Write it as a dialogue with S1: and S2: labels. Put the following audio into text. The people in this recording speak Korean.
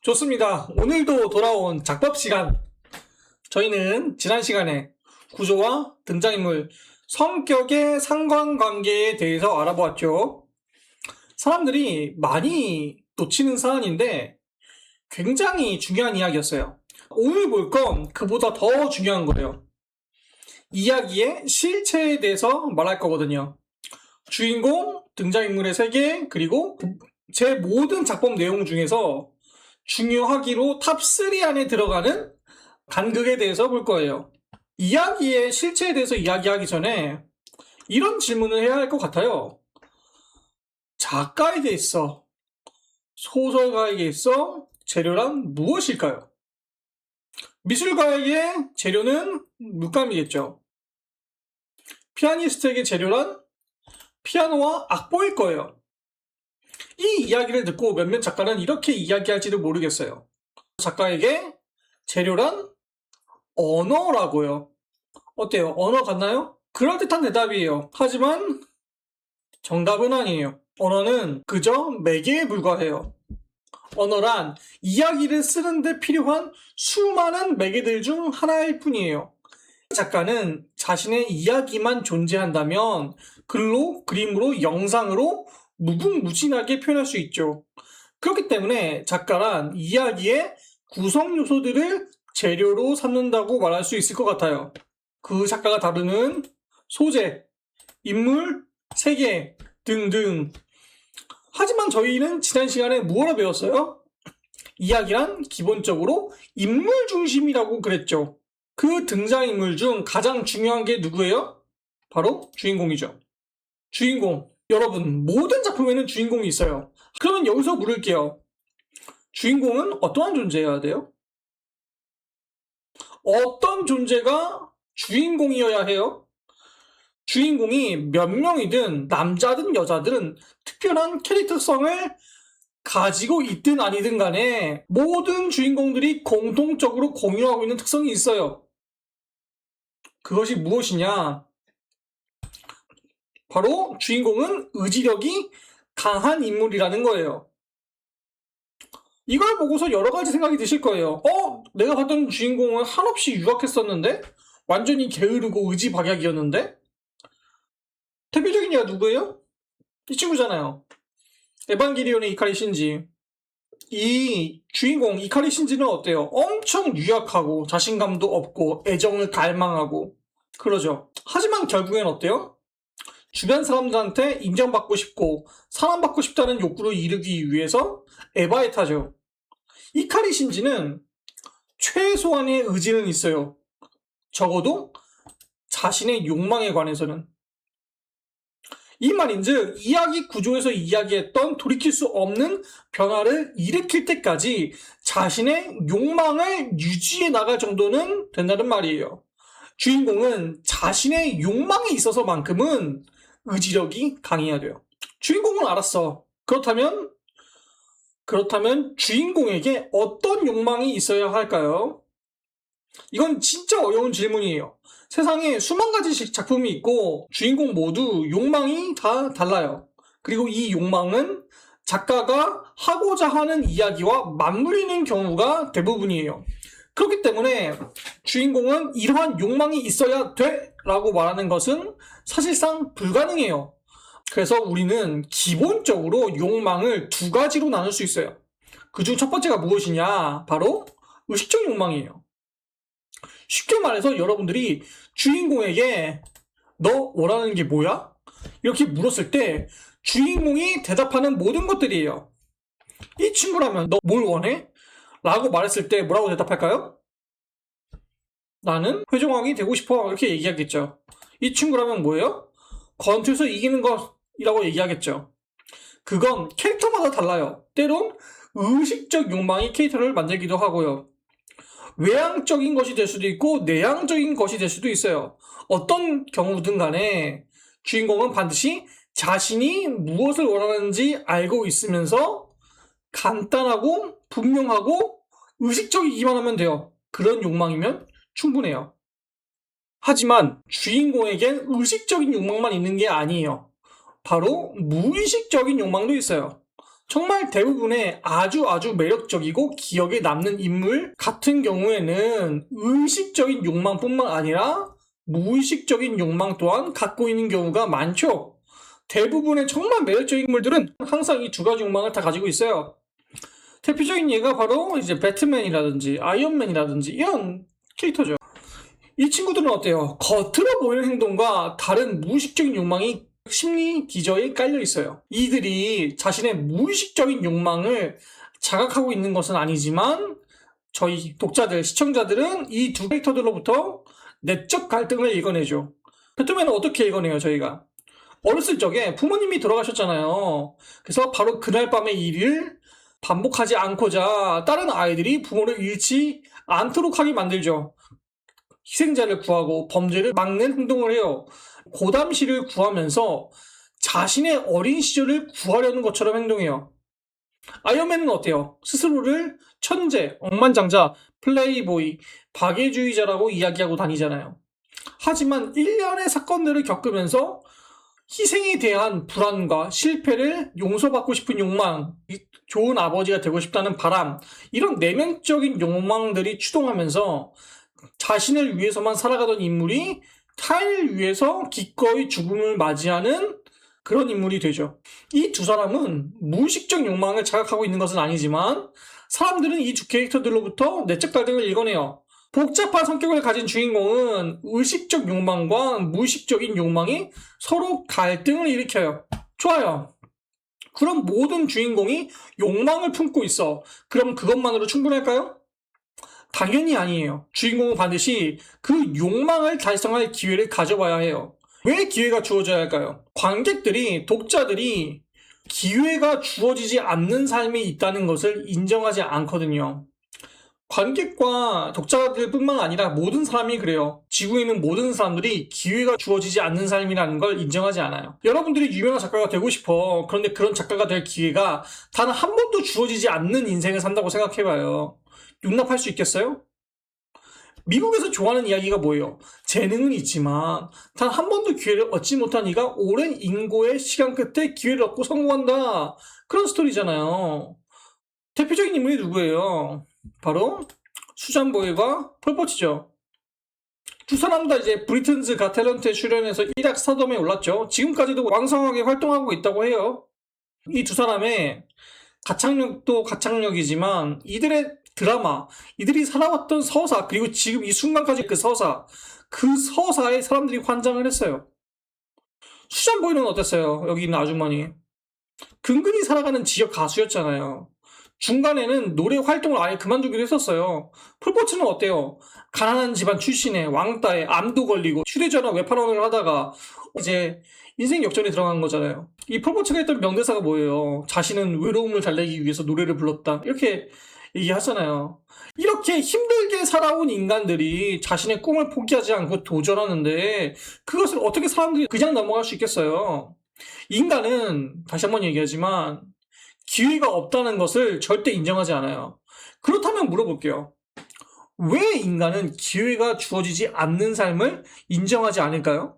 S1: 좋습니다. 오늘도 돌아온 작법 시간. 저희는 지난 시간에 구조와 등장인물, 성격의 상관관계에 대해서 알아보았죠. 사람들이 많이 놓치는 사안인데 굉장히 중요한 이야기였어요. 오늘 볼 건 그보다 더 중요한 거예요. 이야기의 실체에 대해서 말할 거거든요. 주인공, 등장인물의 세계, 그리고 제 모든 작품 내용 중에서 중요하기로 탑3 안에 들어가는 간극에 대해서 볼 거예요. 이야기의 실체에 대해서 이야기하기 전에 이런 질문을 해야 할 것 같아요. 작가에게 있어, 소설가에게 있어 재료란 무엇일까요? 미술가에게 재료는 물감이겠죠. 피아니스트에게 재료란 피아노와 악보일 거예요. 이 이야기를 듣고 몇몇 작가는 이렇게 이야기할지도 모르겠어요. 작가에게 재료란 언어라고요. 어때요? 언어 같나요? 그럴듯한 대답이에요. 하지만 정답은 아니에요. 언어는 그저 매개에 불과해요. 언어란 이야기를 쓰는데 필요한 수많은 매개들 중 하나일 뿐이에요. 작가는 자신의 이야기만 존재한다면 글로, 그림으로, 영상으로 무궁무진하게 표현할 수 있죠. 그렇기 때문에 작가란 이야기의 구성 요소들을 재료로 삼는다고 말할 수 있을 것 같아요. 그 작가가 다루는 소재, 인물, 세계 등등. 하지만 저희는 지난 시간에 무엇을 배웠어요? 이야기란 기본적으로 인물 중심이라고 그랬죠. 그 등장인물 중 가장 중요한 게 누구예요? 바로 주인공이죠. 주인공. 여러분, 모든 작품에는 주인공이 있어요. 그러면 여기서 물을게요. 주인공은 어떠한 존재여야 돼요? 어떤 존재가 주인공이어야 해요? 주인공이 몇 명이든 남자든 여자든 특별한 캐릭터성을 가지고 있든 아니든 간에 모든 주인공들이 공통적으로 공유하고 있는 특성이 있어요. 그것이 무엇이냐? 바로 주인공은 의지력이 강한 인물이라는 거예요. 이걸 보고서 여러 가지 생각이 드실 거예요. 내가 봤던 주인공은 한없이 유약했었는데? 완전히 게으르고 의지박약이었는데? 대표적인 예가 누구예요? 이 친구잖아요. 에반게리온의 이카리 신지. 이 주인공 이카리 신지는 어때요? 엄청 유약하고 자신감도 없고 애정을 갈망하고 그러죠. 하지만 결국엔 어때요? 주변 사람들한테 인정받고 싶고 사랑받고 싶다는 욕구를 이루기 위해서 에바에 타죠. 이카리 신지는 최소한의 의지는 있어요. 적어도 자신의 욕망에 관해서는. 이 말인즉 이야기 구조에서 이야기했던 돌이킬 수 없는 변화를 일으킬 때까지 자신의 욕망을 유지해 나갈 정도는 된다는 말이에요. 주인공은 자신의 욕망에 있어서만큼은 의지력이 강해야 돼요. 주인공은 알았어. 그렇다면 주인공에게 어떤 욕망이 있어야 할까요? 이건 진짜 어려운 질문이에요. 세상에 수만 가지씩 작품이 있고 주인공 모두 욕망이 다 달라요. 그리고 이 욕망은 작가가 하고자 하는 이야기와 맞물리는 경우가 대부분이에요. 그렇기 때문에 주인공은 이러한 욕망이 있어야 돼 라고 말하는 것은 사실상 불가능해요. 그래서 우리는 기본적으로 욕망을 두 가지로 나눌 수 있어요. 그중 첫 번째가 무엇이냐? 바로 의식적 욕망이에요. 쉽게 말해서 여러분들이 주인공에게 너 원하는 게 뭐야? 이렇게 물었을 때 주인공이 대답하는 모든 것들이에요. 이 친구라면 너 뭘 원해? 라고 말했을 때 뭐라고 대답할까요? 나는 회종왕이 되고 싶어 이렇게 얘기하겠죠. 이 친구라면 뭐예요? 권투에서 이기는 것이라고 얘기하겠죠. 그건 캐릭터마다 달라요. 때론 의식적 욕망이 캐릭터를 만들기도 하고요. 외향적인 것이 될 수도 있고 내향적인 것이 될 수도 있어요. 어떤 경우든 간에 주인공은 반드시 자신이 무엇을 원하는지 알고 있으면서 간단하고 분명하고 의식적이기만 하면 돼요. 그런 욕망이면 충분해요. 하지만 주인공에겐 의식적인 욕망만 있는 게 아니에요. 바로 무의식적인 욕망도 있어요. 정말 대부분의 아주 매력적이고 기억에 남는 인물 같은 경우에는 의식적인 욕망뿐만 아니라 무의식적인 욕망 또한 갖고 있는 경우가 많죠. 대부분의 정말 매력적인 인물들은 항상 이 두 가지 욕망을 다 가지고 있어요. 대표적인 예가 바로 이제 배트맨이라든지 아이언맨이라든지 이런 캐릭터죠. 이 친구들은 어때요? 겉으로 보이는 행동과 다른 무의식적인 욕망이 심리 기저에 깔려 있어요. 이들이 자신의 무의식적인 욕망을 자각하고 있는 것은 아니지만 저희 독자들, 시청자들은 이 두 캐릭터들로부터 내적 갈등을 읽어내죠. 배트맨은 어떻게 읽어내요, 저희가? 어렸을 적에 부모님이 돌아가셨잖아요. 그래서 바로 그날 밤의 일을 반복하지 않고자 다른 아이들이 부모를 잃지 않도록 하게 만들죠. 희생자를 구하고 범죄를 막는 행동을 해요. 고담시를 구하면서 자신의 어린 시절을 구하려는 것처럼 행동해요. 아이언맨은 어때요? 스스로를 천재, 억만장자, 플레이보이, 박애주의자라고 이야기하고 다니잖아요. 하지만 일련의 사건들을 겪으면서 희생에 대한 불안과 실패를 용서받고 싶은 욕망, 좋은 아버지가 되고 싶다는 바람, 이런 내면적인 욕망들이 추동하면서 자신을 위해서만 살아가던 인물이 타인을 위해서 기꺼이 죽음을 맞이하는 그런 인물이 되죠. 이 두 사람은 무의식적 욕망을 자각하고 있는 것은 아니지만 사람들은 이 두 캐릭터들로부터 내적 갈등을 읽어내요. 복잡한 성격을 가진 주인공은 의식적 욕망과 무의식적인 욕망이 서로 갈등을 일으켜요. 좋아요. 그럼 모든 주인공이 욕망을 품고 있어. 그럼 그것만으로 충분할까요? 당연히 아니에요. 주인공은 반드시 그 욕망을 달성할 기회를 가져봐야 해요. 왜 기회가 주어져야 할까요? 관객들이, 독자들이 기회가 주어지지 않는 삶이 있다는 것을 인정하지 않거든요. 관객과 독자들뿐만 아니라 모든 사람이 그래요. 지구에 있는 모든 사람들이 기회가 주어지지 않는 삶이라는 걸 인정하지 않아요. 여러분들이 유명한 작가가 되고 싶어. 그런데 그런 작가가 될 기회가 단 한 번도 주어지지 않는 인생을 산다고 생각해봐요. 용납할 수 있겠어요? 미국에서 좋아하는 이야기가 뭐예요? 재능은 있지만 단 한 번도 기회를 얻지 못한 이가 오랜 인고의 시간 끝에 기회를 얻고 성공한다. 그런 스토리잖아요. 대표적인 인물이 누구예요? 바로 수잔 보일과 폴 포치죠. 두 사람 다 이제 브리튼즈 갓 탤런트에 출연해서 1학 스타덤에 올랐죠. 지금까지도 왕성하게 활동하고 있다고 해요. 이 두 사람의 가창력도 가창력이지만 이들의 드라마, 이들이 살아왔던 서사, 그리고 지금 이 순간까지 그 서사에 사람들이 환장을 했어요. 수잔 보일은 어땠어요? 여기 있는 아주머니. 근근히 살아가는 지역 가수였잖아요. 중간에는 노래 활동을 아예 그만두기로 했었어요. 폴포츠는 어때요? 가난한 집안 출신의 왕따에 암도 걸리고 휴대전화 외판원을 하다가 이제 인생 역전에 들어간 거잖아요. 이 폴포츠가 했던 명대사가 뭐예요? 자신은 외로움을 달래기 위해서 노래를 불렀다. 이렇게 얘기하잖아요. 이렇게 힘들게 살아온 인간들이 자신의 꿈을 포기하지 않고 도전하는데 그것을 어떻게 사람들이 그냥 넘어갈 수 있겠어요? 인간은 다시 한번 얘기하지만 기회가 없다는 것을 절대 인정하지 않아요. 그렇다면 물어볼게요. 왜 인간은 기회가 주어지지 않는 삶을 인정하지 않을까요?